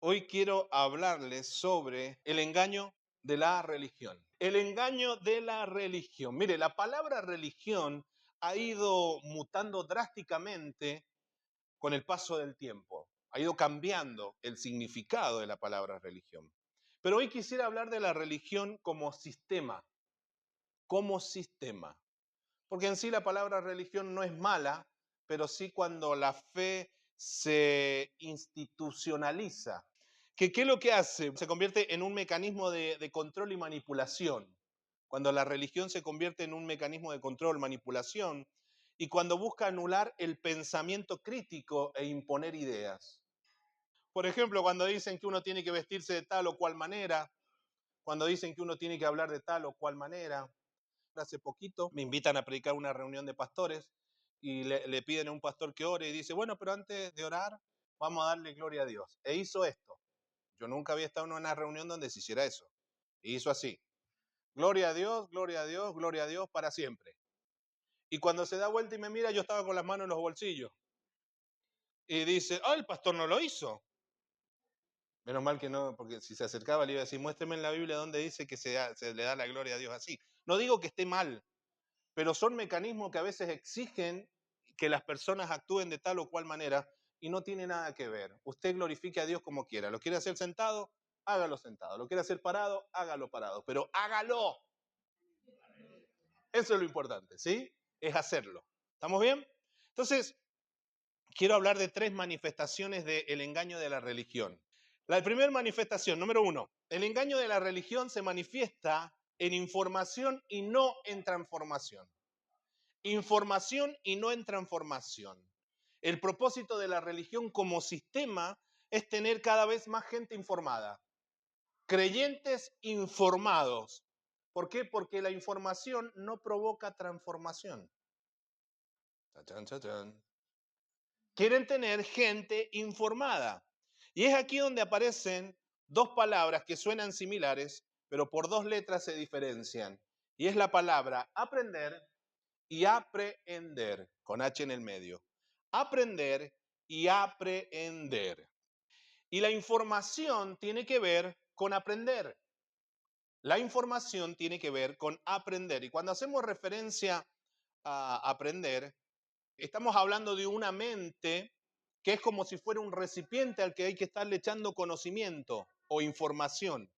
Hoy quiero hablarles sobre el engaño de la religión. El engaño de la religión. Mire, la palabra religión ha ido mutando drásticamente con el paso del tiempo. Ha ido cambiando el significado de la palabra religión. Pero hoy quisiera hablar de la religión como sistema. Como sistema. Porque en sí la palabra religión no es mala, pero sí cuando la fe se institucionaliza. ¿Qué es lo que hace? Se convierte en un mecanismo de control y manipulación. Cuando la religión se convierte en un mecanismo de control, manipulación, y cuando busca anular el pensamiento crítico e imponer ideas. Por ejemplo, cuando dicen que uno tiene que vestirse de tal o cual manera, cuando dicen que uno tiene que hablar de tal o cual manera. Hace poquito me invitan a predicar una reunión de pastores y le piden a un pastor que ore y dice, bueno, pero antes de orar vamos a darle gloria a Dios. E hizo esto. Yo nunca había estado en una reunión donde se hiciera eso. E hizo así. Gloria a Dios, gloria a Dios, gloria a Dios para siempre. Y cuando se da vuelta y me mira, yo estaba con las manos en los bolsillos. Y dice, el pastor no lo hizo. Menos mal que no, porque si se acercaba le iba a decir, muéstreme en la Biblia donde dice que se le da la gloria a Dios así. No digo que esté mal, pero son mecanismos que a veces exigen que las personas actúen de tal o cual manera y no tiene nada que ver. Usted glorifique a Dios como quiera. ¿Lo quiere hacer sentado? Hágalo sentado. ¿Lo quiere hacer parado? Hágalo parado. Pero hágalo. Eso es lo importante, ¿sí? Es hacerlo. ¿Estamos bien? Entonces, quiero hablar de 3 manifestaciones del engaño de la religión. La primera manifestación, número 1, el engaño de la religión se manifiesta en información y no en transformación. Información y no en transformación. El propósito de la religión como sistema es tener cada vez más gente informada, creyentes informados. ¿Por qué? Porque la información no provoca transformación. Chachán, chachán. Quieren tener gente informada. Y es aquí donde aparecen 2 palabras que suenan similares, pero por 2 letras se diferencian. Y es la palabra aprender y aprehender, con H en el medio. Aprender y aprehender. Y la información tiene que ver con aprender. La información tiene que ver con aprender. Y cuando hacemos referencia a aprender, estamos hablando de una mente que es como si fuera un recipiente al que hay que estarle echando conocimiento o información.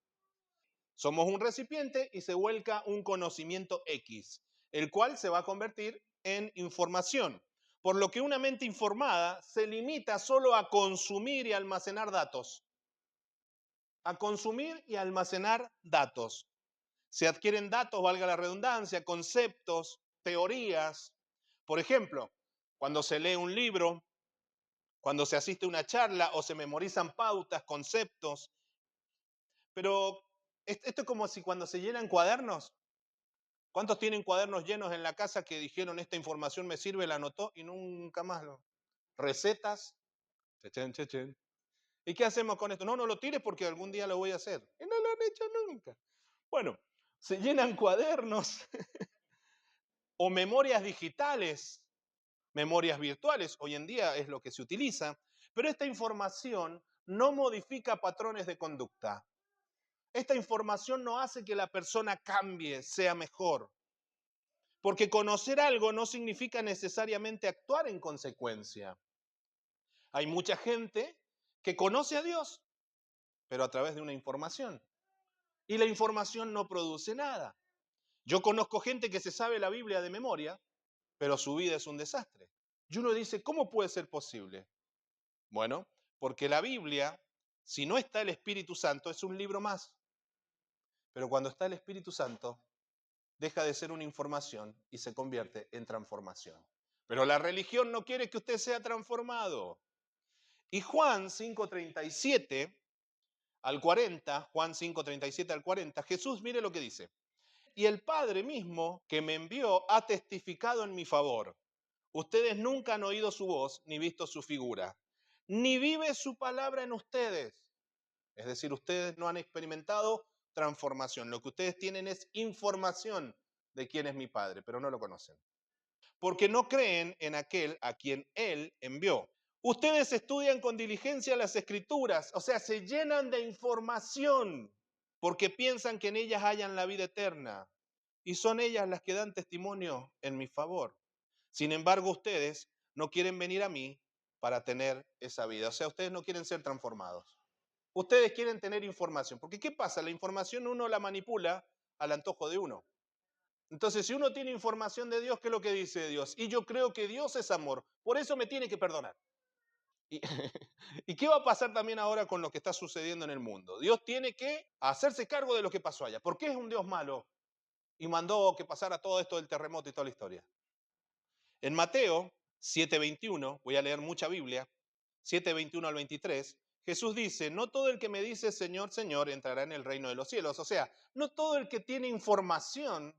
Somos un recipiente y se vuelca un conocimiento X, el cual se va a convertir en información. Por lo que una mente informada se limita solo a consumir y almacenar datos. A consumir y almacenar datos. Se adquieren datos, valga la redundancia, conceptos, teorías. Por ejemplo, cuando se lee un libro, cuando se asiste a una charla o se memorizan pautas, conceptos. Pero esto es como si cuando se llenan cuadernos. ¿Cuántos tienen cuadernos llenos en la casa que dijeron esta información me sirve, la anotó y nunca más lo? Recetas. Chechen, chechen. ¿Y qué hacemos con esto? No, no lo tires porque algún día lo voy a hacer. Y no lo han hecho nunca. Bueno, se llenan cuadernos o memorias digitales, memorias virtuales. Hoy en día es lo que se utiliza. Pero esta información no modifica patrones de conducta. Esta información no hace que la persona cambie, sea mejor. Porque conocer algo no significa necesariamente actuar en consecuencia. Hay mucha gente que conoce a Dios, pero a través de una información. Y la información no produce nada. Yo conozco gente que se sabe la Biblia de memoria, pero su vida es un desastre. Y uno dice, ¿cómo puede ser posible? Bueno, porque la Biblia, si no está el Espíritu Santo, es un libro más. Pero cuando está el Espíritu Santo, deja de ser una información y se convierte en transformación. Pero la religión no quiere que usted sea transformado. Y Juan 5:37 al 40, Juan 5:37 al 40, Jesús mire lo que dice. Y el Padre mismo que me envió ha testificado en mi favor. Ustedes nunca han oído su voz ni visto su figura, ni vive su palabra en ustedes. Es decir, ustedes no han experimentado transformación. Lo que ustedes tienen es información, de quién es mi Padre, pero no lo conocen. Porque no creen en aquel a quien Él envió. Ustedes estudian con diligencia las Escrituras, o sea, se llenan de información, porque piensan que en ellas hayan la vida eterna, y son ellas las que dan testimonio en mi favor. Sin embargo, ustedes no quieren venir a mí para tener esa vida, o sea, ustedes no quieren ser transformados. Ustedes quieren tener información, porque ¿qué pasa? La información uno la manipula al antojo de uno. Entonces, si uno tiene información de Dios, ¿qué es lo que dice Dios? Y yo creo que Dios es amor, por eso me tiene que perdonar. ¿Y, ¿Y qué va a pasar también ahora con lo que está sucediendo en el mundo? Dios tiene que hacerse cargo de lo que pasó allá. ¿Por qué es un Dios malo? Y mandó que pasara todo esto del terremoto y toda la historia. En Mateo 7:21, voy a leer mucha Biblia, 7:21 al 23, Jesús dice, no todo el que me dice Señor, Señor entrará en el reino de los cielos. O sea, no todo el que tiene información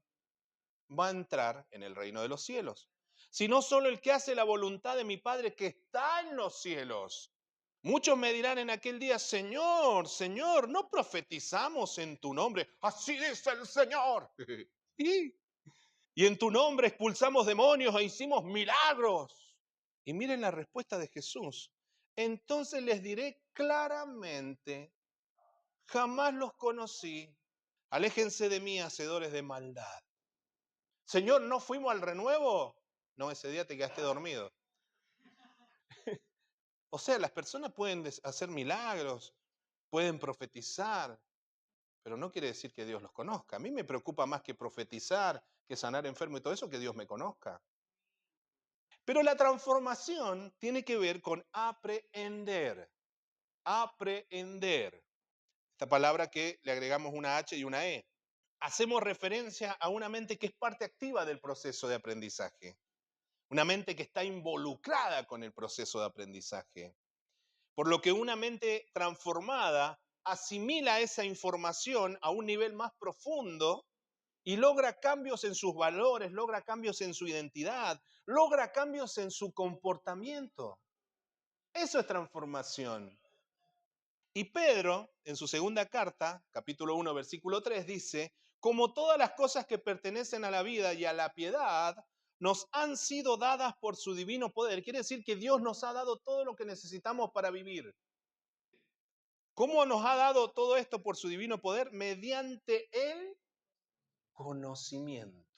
va a entrar en el reino de los cielos, sino solo el que hace la voluntad de mi Padre que está en los cielos. Muchos me dirán en aquel día, Señor, Señor, ¿no profetizamos en tu nombre? Así dice el Señor. Sí. Y en tu nombre expulsamos demonios e hicimos milagros. Y miren la respuesta de Jesús. Entonces les diré claramente, jamás los conocí. Aléjense de mí, hacedores de maldad. Señor, ¿no fuimos al renuevo? No, ese día te quedaste dormido. O sea, las personas pueden hacer milagros, pueden profetizar, pero no quiere decir que Dios los conozca. A mí me preocupa más que profetizar, que sanar enfermo y todo eso, que Dios me conozca. Pero la transformación tiene que ver con aprehender. Aprehender. Esta palabra que le agregamos una H y una E. Hacemos referencia a una mente que es parte activa del proceso de aprendizaje. Una mente que está involucrada con el proceso de aprendizaje. Por lo que una mente transformada asimila esa información a un nivel más profundo y logra cambios en sus valores, logra cambios en su identidad, logra cambios en su comportamiento. Eso es transformación. Y Pedro, en su segunda carta, capítulo 1, versículo 3, dice, como todas las cosas que pertenecen a la vida y a la piedad, nos han sido dadas por su divino poder. Quiere decir que Dios nos ha dado todo lo que necesitamos para vivir. ¿Cómo nos ha dado todo esto por su divino poder? Mediante el conocimiento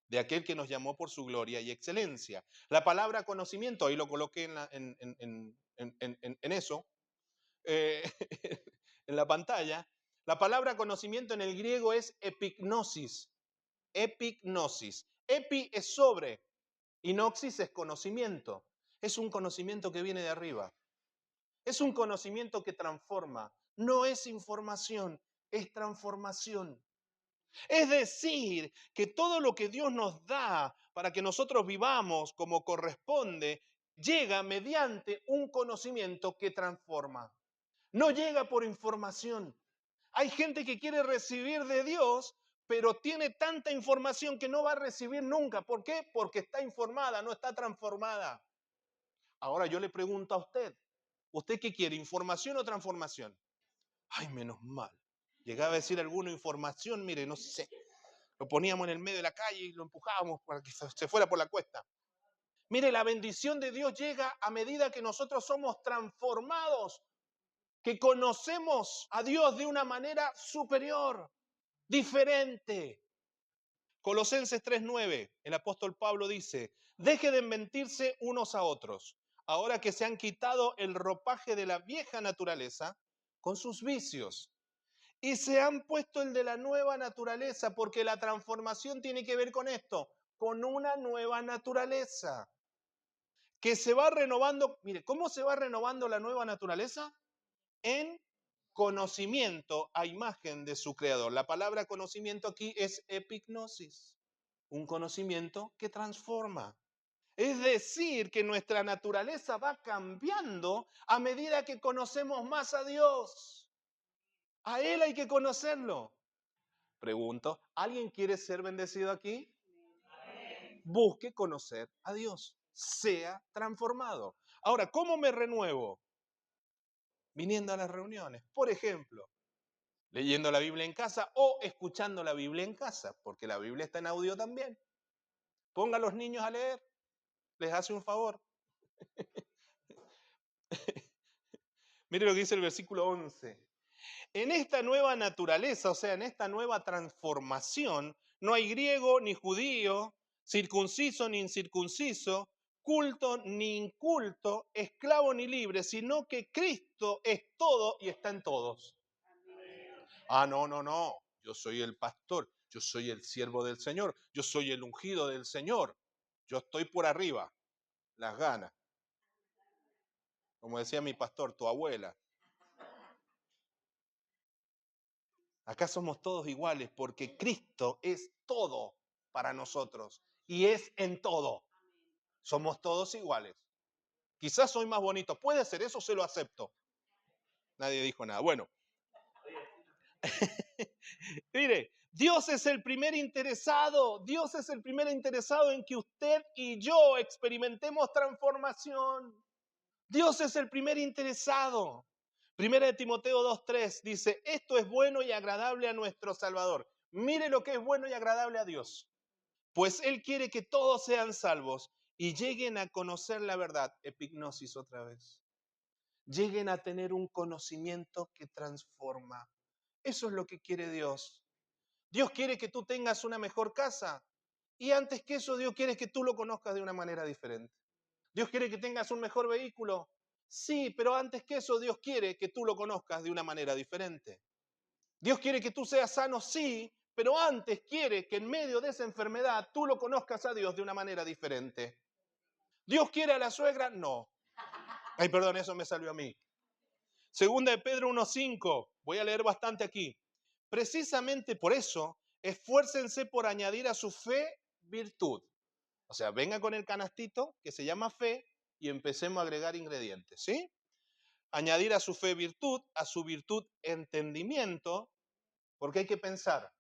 de aquel que nos llamó por su gloria y excelencia. La palabra conocimiento, ahí lo coloqué en eso, eh, en la pantalla. La palabra conocimiento en el griego es epignosis. Epignosis. Epi es sobre y noxis es conocimiento. Es un conocimiento que viene de arriba. Es un conocimiento que transforma. No es información, es transformación. Es decir, que todo lo que Dios nos da para que nosotros vivamos como corresponde, llega mediante un conocimiento que transforma. No llega por información. Hay gente que quiere recibir de Dios, pero tiene tanta información que no va a recibir nunca. ¿Por qué? Porque está informada, no está transformada. Ahora yo le pregunto a usted, ¿usted qué quiere? ¿Información o transformación? Ay, menos mal. Llegaba a decir alguna información, mire, no sé. Lo poníamos en el medio de la calle y lo empujábamos para que se fuera por la cuesta. Mire, la bendición de Dios llega a medida que nosotros somos transformados, que conocemos a Dios de una manera superior, diferente. Colosenses 3:9, el apóstol Pablo dice, deje de mentirse unos a otros, ahora que se han quitado el ropaje de la vieja naturaleza con sus vicios y se han puesto el de la nueva naturaleza, porque la transformación tiene que ver con esto, con una nueva naturaleza que se va renovando. Mire, ¿cómo se va renovando la nueva naturaleza? En conocimiento a imagen de su creador. La palabra conocimiento aquí es epignosis, un conocimiento que transforma. Es decir, que nuestra naturaleza va cambiando a medida que conocemos más a Dios. A Él hay que conocerlo. Pregunto, ¿alguien quiere ser bendecido aquí? Busque conocer a Dios. Sea transformado. Ahora, ¿cómo me renuevo? Viniendo a las reuniones. Por ejemplo, leyendo la Biblia en casa o escuchando la Biblia en casa, porque la Biblia está en audio también. Ponga a los niños a leer, les hace un favor. Mire lo que dice el versículo 11. En esta nueva naturaleza, o sea, en esta nueva transformación, no hay griego ni judío, circunciso ni incircunciso, culto ni inculto, esclavo ni libre, sino que Cristo es todo y está en todos. Ah, no, no, no, yo soy el pastor, yo soy el siervo del Señor, yo soy el ungido del Señor, yo estoy por arriba, las ganas. Como decía mi pastor, tu abuela. Acá somos todos iguales porque Cristo es todo para nosotros y es en todo. Somos todos iguales. Quizás soy más bonito. Puede ser, eso se lo acepto. Nadie dijo nada. Bueno, mire, Dios es el primer interesado. Dios es el primer interesado en que usted y yo experimentemos transformación. Dios es el primer interesado. Primera de Timoteo 2:3 dice, esto es bueno y agradable a nuestro Salvador. Mire lo que es bueno y agradable a Dios. Pues Él quiere que todos sean salvos y lleguen a conocer la verdad. Epignosis otra vez. Lleguen a tener un conocimiento que transforma. Eso es lo que quiere Dios. Dios quiere que tú tengas una mejor casa. Y antes que eso, Dios quiere que tú lo conozcas de una manera diferente. Dios quiere que tengas un mejor vehículo. Sí, pero antes que eso, Dios quiere que tú lo conozcas de una manera diferente. Dios quiere que tú seas sano, sí, pero antes quiere que en medio de esa enfermedad tú lo conozcas a Dios de una manera diferente. ¿Dios quiere a la suegra? No. Ay, perdón, eso me salió a mí. Segunda de Pedro 1:5. Voy a leer bastante aquí. Precisamente por eso, esfuércense por añadir a su fe virtud. O sea, venga con el canastito que se llama fe y empecemos a agregar ingredientes, ¿sí? Añadir a su fe virtud, a su virtud entendimiento, porque hay que pensar.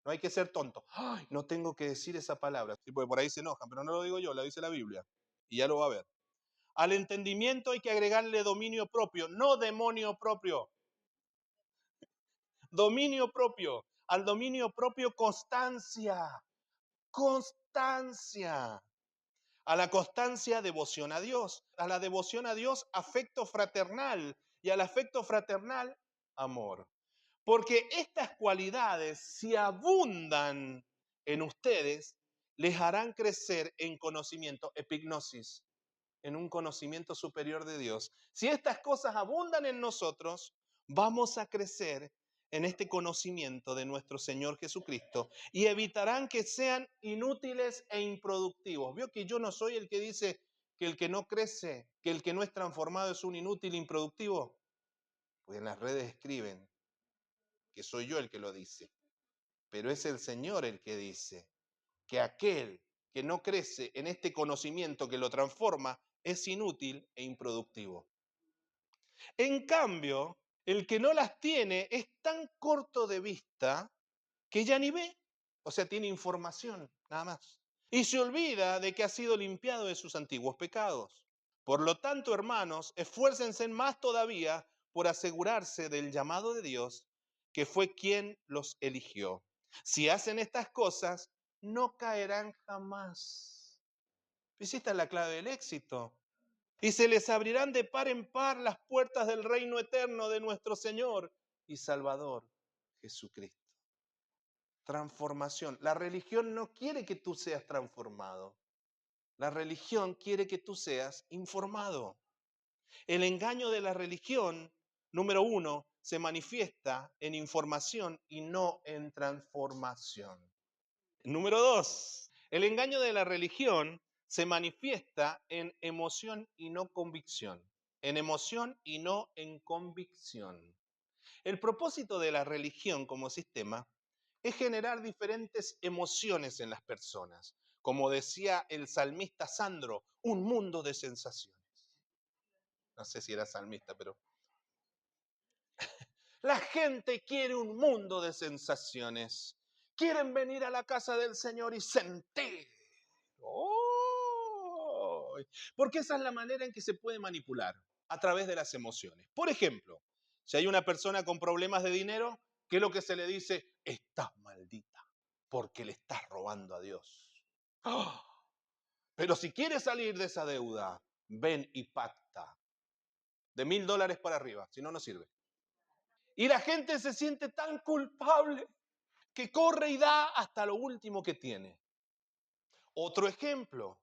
No hay que ser tonto. Ay, no tengo que decir esa palabra. Sí, porque por ahí se enojan, pero no lo digo yo, la dice la Biblia. Y ya lo va a ver. Al entendimiento hay que agregarle dominio propio, no demonio propio. Dominio propio. Al dominio propio, constancia. Constancia. A la constancia, devoción a Dios. A la devoción a Dios, afecto fraternal. Y al afecto fraternal, amor. Porque estas cualidades, si abundan en ustedes, les harán crecer en conocimiento, epignosis, en un conocimiento superior de Dios. Si estas cosas abundan en nosotros, vamos a crecer en este conocimiento de nuestro Señor Jesucristo y evitarán que sean inútiles e improductivos. ¿Vio que yo no soy el que dice que el que no crece, que el que no es transformado es un inútil e improductivo? Pues en las redes escriben que soy yo el que lo dice, pero es el Señor el que dice que aquel que no crece en este conocimiento que lo transforma es inútil e improductivo. En cambio, el que no las tiene es tan corto de vista que ya ni ve, o sea, tiene información, nada más. Y se olvida de que ha sido limpiado de sus antiguos pecados. Por lo tanto, hermanos, esfuércense más todavía por asegurarse del llamado de Dios, que fue quien los eligió. Si hacen estas cosas, no caerán jamás. Pues esta es la clave del éxito. Y se les abrirán de par en par las puertas del reino eterno de nuestro Señor y Salvador Jesucristo. Transformación. La religión no quiere que tú seas transformado. La religión quiere que tú seas informado. El engaño de la religión, número 1, se manifiesta en información y no en transformación. Número 2, el engaño de la religión se manifiesta en emoción y no convicción. En emoción y no en convicción. El propósito de la religión como sistema es generar diferentes emociones en las personas. Como decía el salmista Sandro, un mundo de sensaciones. No sé si era salmista, pero la gente quiere un mundo de sensaciones. Quieren venir a la casa del Señor y sentir. ¡Oh! Porque esa es la manera en que se puede manipular, a través de las emociones. Por ejemplo, si hay una persona con problemas de dinero, ¿Qué es lo que se le dice? Estás maldita porque le estás robando a Dios. ¡Ah! Pero si quieres salir de esa deuda, ven y pacta. De $1,000 para arriba, si no, no sirve. Y la gente se siente tan culpable que corre y da hasta lo último que tiene. Otro ejemplo,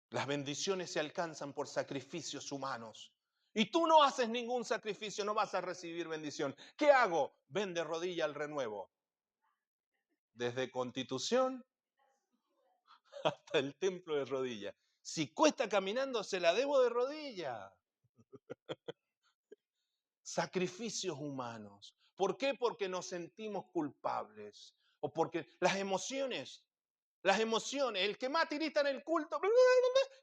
las bendiciones se alcanzan por sacrificios humanos. Y tú no haces ningún sacrificio, no vas a recibir bendición. ¿Qué hago? Ven de rodilla al renuevo. Desde Constitución hasta el templo de rodilla. Si cuesta caminando, se la debo de rodilla. Sacrificios humanos. ¿Por qué? Porque nos sentimos culpables. O porque las emociones, el que más tirita en el culto,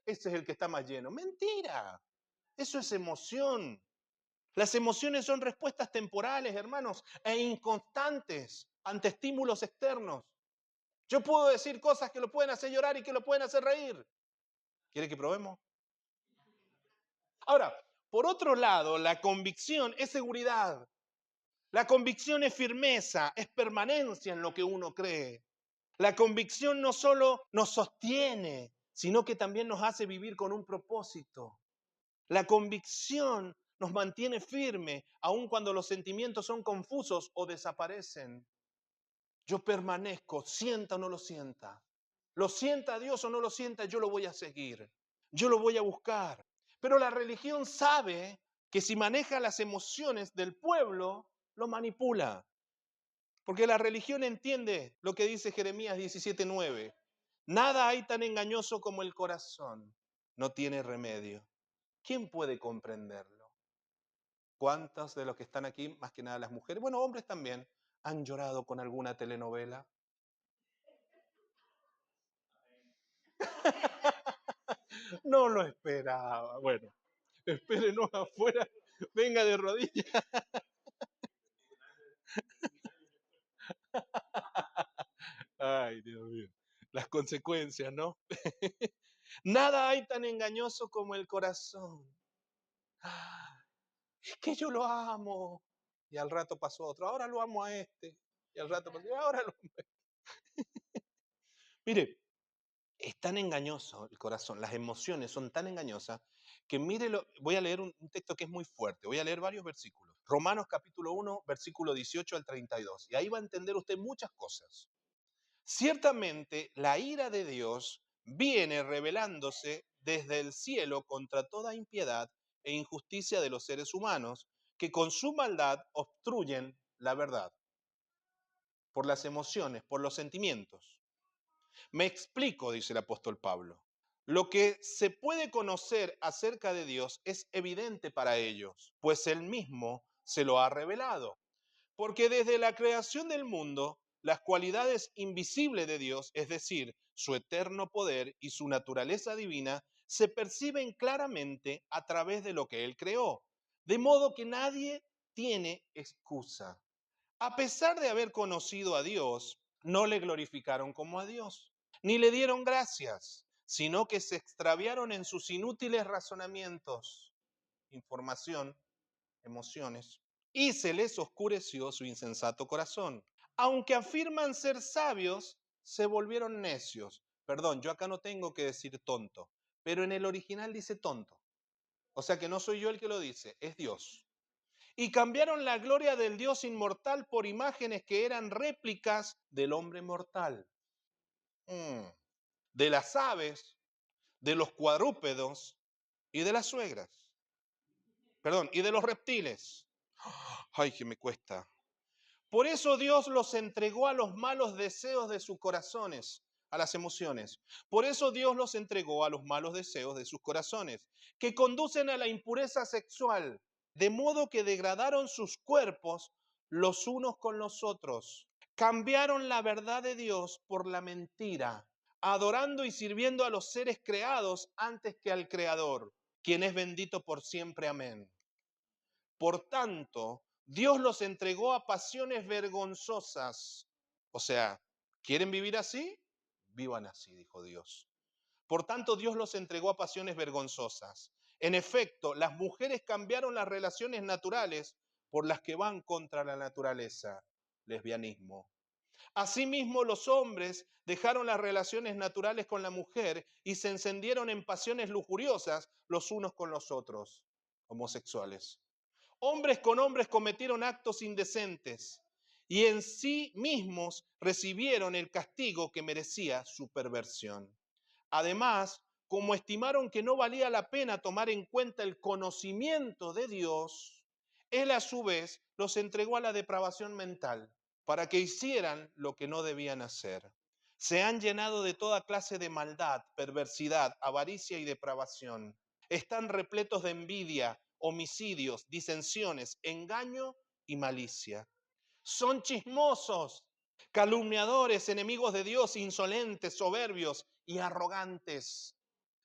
ese es el que está más lleno. Mentira. Eso es emoción. Las emociones son respuestas temporales, hermanos, e inconstantes ante estímulos externos. Yo puedo decir cosas que lo pueden hacer llorar y que lo pueden hacer reír. ¿Quiere que probemos? Ahora, por otro lado, la convicción es seguridad. La convicción es firmeza, es permanencia en lo que uno cree. La convicción no solo nos sostiene, sino que también nos hace vivir con un propósito. La convicción nos mantiene firme, aun cuando los sentimientos son confusos o desaparecen. Yo permanezco, sienta o no lo sienta. Lo sienta Dios o no lo sienta, yo lo voy a seguir. Yo lo voy a buscar. Pero la religión sabe que si maneja las emociones del pueblo, lo manipula. Porque la religión entiende lo que dice Jeremías 17:9. Nada hay tan engañoso como el corazón. No tiene remedio. ¿Quién puede comprenderlo? ¿Cuántos de los que están aquí, más que nada las mujeres, bueno, hombres también, han llorado con alguna telenovela? No lo esperaba. Bueno, espérenos afuera, venga de rodillas. Ay, Dios mío. Las consecuencias, ¿no? Nada hay tan engañoso como el corazón. Ah, es que yo lo amo. Y al rato pasó otro. Ahora lo amo a este. Y al rato pasó. Y ahora lo... Mire, es tan engañoso el corazón. Las emociones son tan engañosas que mírelo. Voy a leer un texto que es muy fuerte. Voy a leer varios versículos. Romanos capítulo 1, versículo 18 al 32. Y ahí va a entender usted muchas cosas. Ciertamente la ira de Dios viene revelándose desde el cielo contra toda impiedad e injusticia de los seres humanos que con su maldad obstruyen la verdad por las emociones, por los sentimientos. Me explico, dice el apóstol Pablo. Lo que se puede conocer acerca de Dios es evidente para ellos, pues Él mismo se lo ha revelado. Porque desde la creación del mundo, las cualidades invisibles de Dios, es decir, su eterno poder y su naturaleza divina, se perciben claramente a través de lo que Él creó. De modo que nadie tiene excusa. A pesar de haber conocido a Dios, no le glorificaron como a Dios, ni le dieron gracias, sino que se extraviaron en sus inútiles razonamientos, información, emociones, y se les oscureció su insensato corazón. Aunque afirman ser sabios, se volvieron necios. Perdón, yo acá no tengo que decir tonto, pero en el original dice tonto. O sea que no soy yo el que lo dice, es Dios. Y cambiaron la gloria del Dios inmortal por imágenes que eran réplicas del hombre mortal, de las aves, de los cuadrúpedos y de las suegras. Perdón, y de los reptiles. Ay, que me cuesta. Por eso Dios los entregó a los malos deseos de sus corazones, a las emociones. Por eso Dios los entregó a los malos deseos de sus corazones, que conducen a la impureza sexual, de modo que degradaron sus cuerpos los unos con los otros. Cambiaron la verdad de Dios por la mentira, adorando y sirviendo a los seres creados antes que al Creador, quien es bendito por siempre. Amén. Por tanto, Dios los entregó a pasiones vergonzosas. O sea, ¿quieren vivir así? Vivan así, dijo Dios. Por tanto, Dios los entregó a pasiones vergonzosas. En efecto, las mujeres cambiaron las relaciones naturales por las que van contra la naturaleza. lesbianismo. Asimismo, los hombres dejaron las relaciones naturales con la mujer y se encendieron en pasiones lujuriosas los unos con los otros, homosexuales. Hombres con hombres cometieron actos indecentes y en sí mismos recibieron el castigo que merecía su perversión. Además, como estimaron que no valía la pena tomar en cuenta el conocimiento de Dios, Él a su vez los entregó a la depravación mental para que hicieran lo que no debían hacer. Se han llenado de toda clase de maldad, perversidad, avaricia y depravación. Están repletos de envidia, homicidios, disensiones, engaño y malicia. Son chismosos, calumniadores, enemigos de Dios, insolentes, soberbios y arrogantes.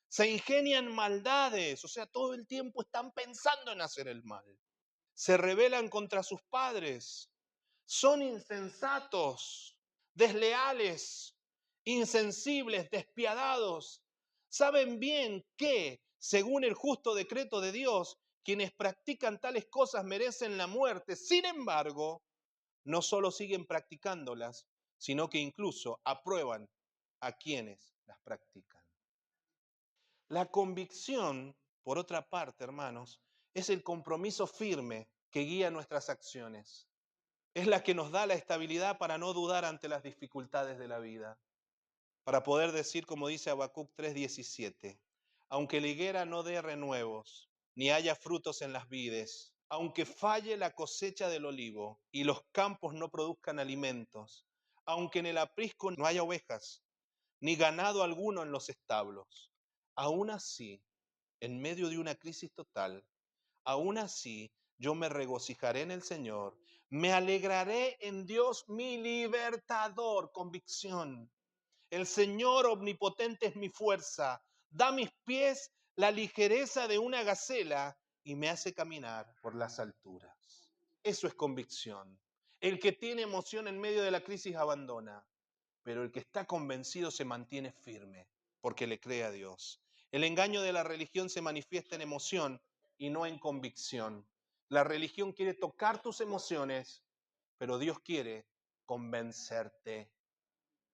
Se ingenian maldades, o sea, todo el tiempo están pensando en hacer el mal. Se rebelan contra sus padres, son insensatos, desleales, insensibles, despiadados. Saben bien que, según el justo decreto de Dios, quienes practican tales cosas merecen la muerte. Sin embargo, no solo siguen practicándolas, sino que incluso aprueban a quienes las practican. La convicción, por otra parte, hermanos, es el compromiso firme que guía nuestras acciones. Es la que nos da la estabilidad para no dudar ante las dificultades de la vida. Para poder decir, como dice Habacuc 3:17, aunque la higuera no dé renuevos, ni haya frutos en las vides, aunque falle la cosecha del olivo y los campos no produzcan alimentos, aunque en el aprisco no haya ovejas, ni ganado alguno en los establos, aún así, en medio de una crisis total, aún así yo me regocijaré en el Señor, me alegraré en Dios mi libertador, convicción. El Señor omnipotente es mi fuerza, da a mis pies la ligereza de una gacela y me hace caminar por las alturas. Eso es convicción. El que tiene emoción en medio de la crisis abandona, pero el que está convencido se mantiene firme porque le cree a Dios. El engaño de la religión se manifiesta en emoción y no en convicción. La religión quiere tocar tus emociones, pero Dios quiere convencerte.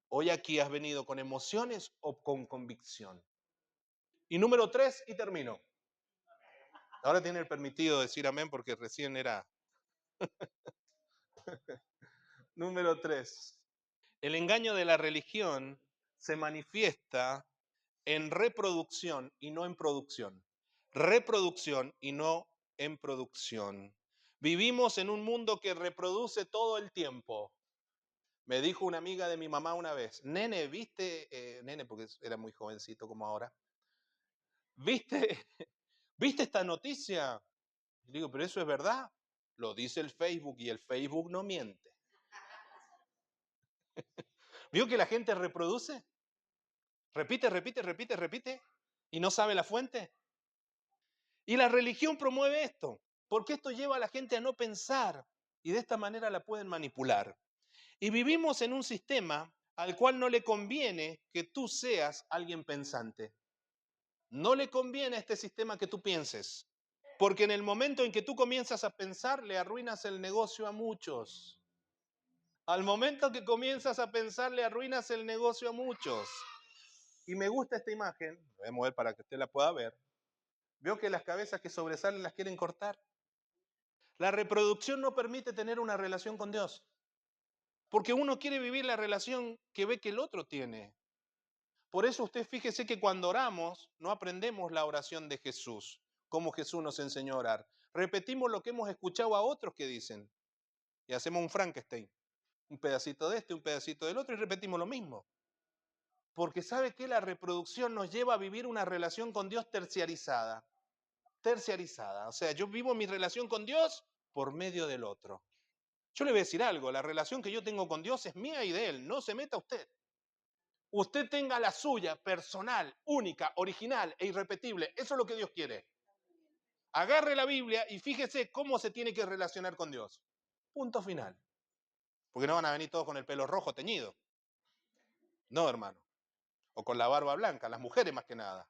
Hoy aquí has venido con emociones o con convicción. Y número 3, y termino. Ahora tiene el permitido decir amén porque recién era. Número 3. El engaño de la religión se manifiesta en reproducción y no en producción. Reproducción y no en producción. Vivimos en un mundo que reproduce todo el tiempo. Me dijo una amiga de mi mamá una vez, nene, ¿viste? Nene, porque era muy jovencito como ahora. ¿Viste, ¿viste esta noticia? Y digo, pero eso es verdad. Lo dice el Facebook y el Facebook no miente. ¿Vio que la gente reproduce? Repite, repite, repite, repite y no sabe la fuente. Y la religión promueve esto, porque esto lleva a la gente a no pensar y de esta manera la pueden manipular. Y vivimos en un sistema al cual no le conviene que tú seas alguien pensante. No le conviene a este sistema que tú pienses, porque en el momento en que tú comienzas a pensar, le arruinas el negocio a muchos. Al momento que comienzas a pensar, le arruinas el negocio a muchos. Y me gusta esta imagen, voy a mover para que usted la pueda ver. Veo que las cabezas que sobresalen las quieren cortar. La reproducción no permite tener una relación con Dios, porque uno quiere vivir la relación que ve que el otro tiene. Por eso usted fíjese que cuando oramos no aprendemos la oración de Jesús, como Jesús nos enseñó a orar. Repetimos lo que hemos escuchado a otros que dicen y hacemos un Frankenstein, un pedacito de este, un pedacito del otro y repetimos lo mismo. Porque sabe que la reproducción nos lleva a vivir una relación con Dios terciarizada. Terciarizada. O sea, yo vivo mi relación con Dios por medio del otro. Yo le voy a decir algo, la relación que yo tengo con Dios es mía y de Él, no se meta usted. Usted tenga la suya, personal, única, original e irrepetible. Eso es lo que Dios quiere. Agarre la Biblia y fíjese cómo se tiene que relacionar con Dios. Punto final. Porque no van a venir todos con el pelo rojo teñido. No, hermano. O con la barba blanca, las mujeres más que nada.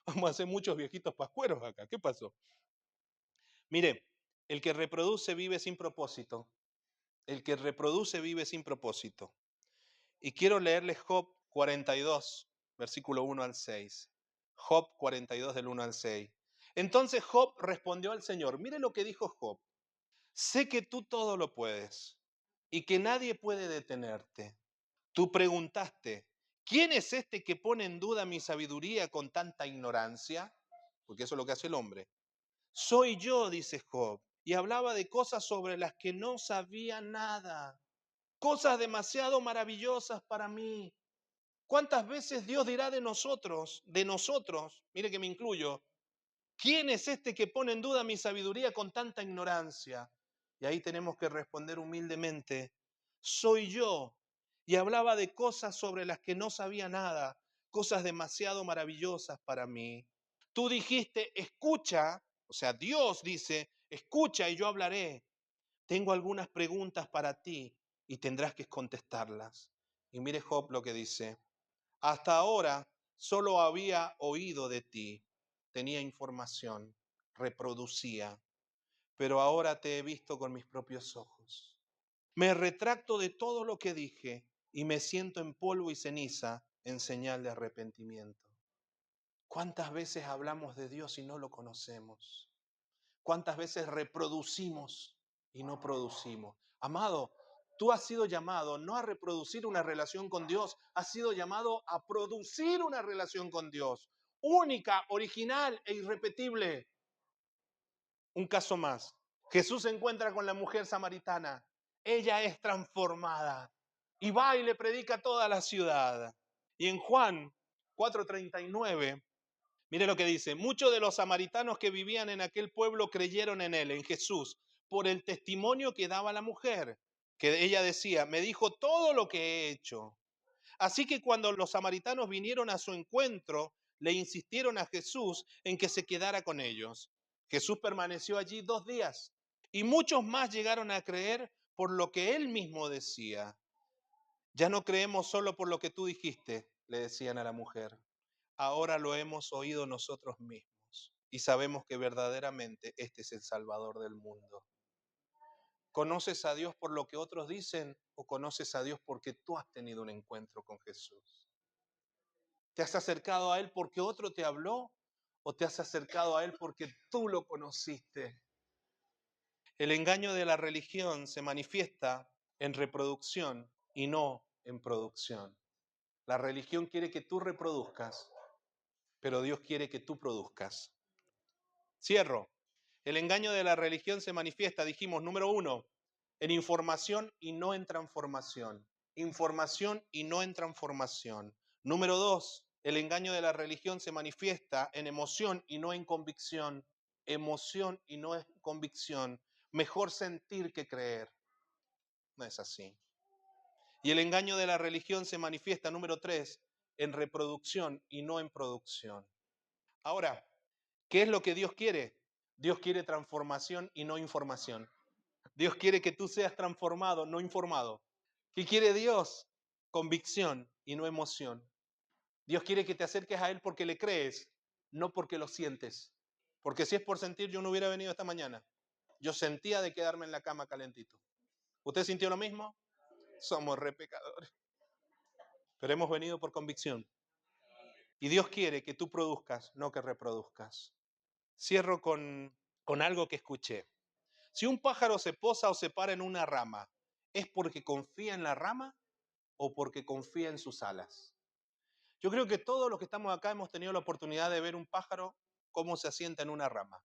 Vamos a hacer muchos viejitos pascueros acá. ¿Qué pasó? Mire, El que reproduce vive sin propósito. El que reproduce vive sin propósito. Y quiero leerles Job 42, versículo 1 al 6. Job 42 del 1 al 6. Entonces Job respondió al Señor. Mire lo que dijo Job. Sé que tú todo lo puedes y que nadie puede detenerte. Tú preguntaste, ¿quién es este que pone en duda mi sabiduría con tanta ignorancia? Porque eso es lo que hace el hombre. Soy yo, dice Job, y hablaba de cosas sobre las que no sabía nada, cosas demasiado maravillosas para mí. ¿Cuántas veces Dios dirá de nosotros, mire que me incluyo, quién es este que pone en duda mi sabiduría con tanta ignorancia? Y ahí tenemos que responder humildemente, soy yo, y hablaba de cosas sobre las que no sabía nada, cosas demasiado maravillosas para mí. Tú dijiste, escucha, o sea, Dios dice, escucha y yo hablaré. Tengo algunas preguntas para ti y tendrás que contestarlas. Y mire Job lo que dice. Hasta ahora solo había oído de ti, tenía información, reproducía, pero ahora te he visto con mis propios ojos. Me retracto de todo lo que dije y me siento en polvo y ceniza en señal de arrepentimiento. ¿Cuántas veces hablamos de Dios y no lo conocemos? ¿Cuántas veces reproducimos y no producimos? Amado, tú has sido llamado no a reproducir una relación con Dios, has sido llamado a producir una relación con Dios, única, original e irrepetible. Un caso más. Jesús se encuentra con la mujer samaritana. Ella es transformada y va y le predica a toda la ciudad. Y en Juan 4:39, mire lo que dice, muchos de los samaritanos que vivían en aquel pueblo creyeron en él, en Jesús, por el testimonio que daba la mujer, que ella decía, me dijo todo lo que he hecho. Así que cuando los samaritanos vinieron a su encuentro, le insistieron a Jesús en que se quedara con ellos. Jesús permaneció allí 2 días y muchos más llegaron a creer por lo que él mismo decía. Ya no creemos solo por lo que tú dijiste, le decían a la mujer. Ahora lo hemos oído nosotros mismos y sabemos que verdaderamente este es el Salvador del mundo. ¿Conoces a Dios por lo que otros dicen o conoces a Dios porque tú has tenido un encuentro con Jesús? ¿Te has acercado a Él porque otro te habló o te has acercado a Él porque tú lo conociste? El engaño de la religión se manifiesta en reproducción y no en producción. La religión quiere que tú reproduzcas, pero Dios quiere que tú produzcas. Cierro. El engaño de la religión se manifiesta, dijimos, número 1, en información y no en transformación. Información y no en transformación. Número 2, el engaño de la religión se manifiesta en emoción y no en convicción. Emoción y no en convicción. Mejor sentir que creer. No es así. Y el engaño de la religión se manifiesta, número 3, en reproducción y no en producción. Ahora, ¿qué es lo que Dios quiere? Dios quiere transformación y no información. Dios quiere que tú seas transformado, no informado. ¿Qué quiere Dios? Convicción y no emoción. Dios quiere que te acerques a Él porque le crees, no porque lo sientes. Porque si es por sentir, yo no hubiera venido esta mañana. Yo sentía de quedarme en la cama calentito. ¿Usted sintió lo mismo? Somos re pecadores. Pero hemos venido por convicción. Y Dios quiere que tú produzcas, no que reproduzcas. Cierro con algo que escuché. Si un pájaro se posa o se para en una rama, ¿es porque confía en la rama o porque confía en sus alas? Yo creo que todos los que estamos acá hemos tenido la oportunidad de ver un pájaro cómo se asienta en una rama.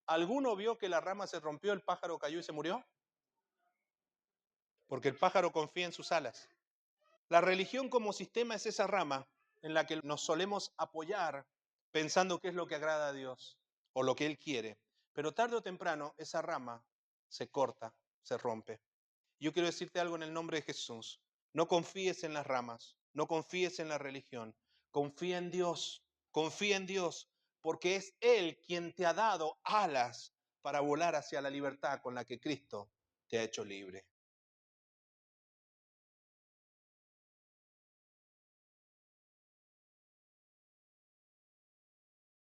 ¿Alguno vio que la rama se rompió, el pájaro cayó y se murió? Porque el pájaro confía en sus alas. La religión como sistema es esa rama en la que nos solemos apoyar pensando que es lo que agrada a Dios o lo que Él quiere. Pero tarde o temprano esa rama se corta, se rompe. Yo quiero decirte algo en el nombre de Jesús. No confíes en las ramas, no confíes en la religión. Confía en Dios, porque es Él quien te ha dado alas para volar hacia la libertad con la que Cristo te ha hecho libre.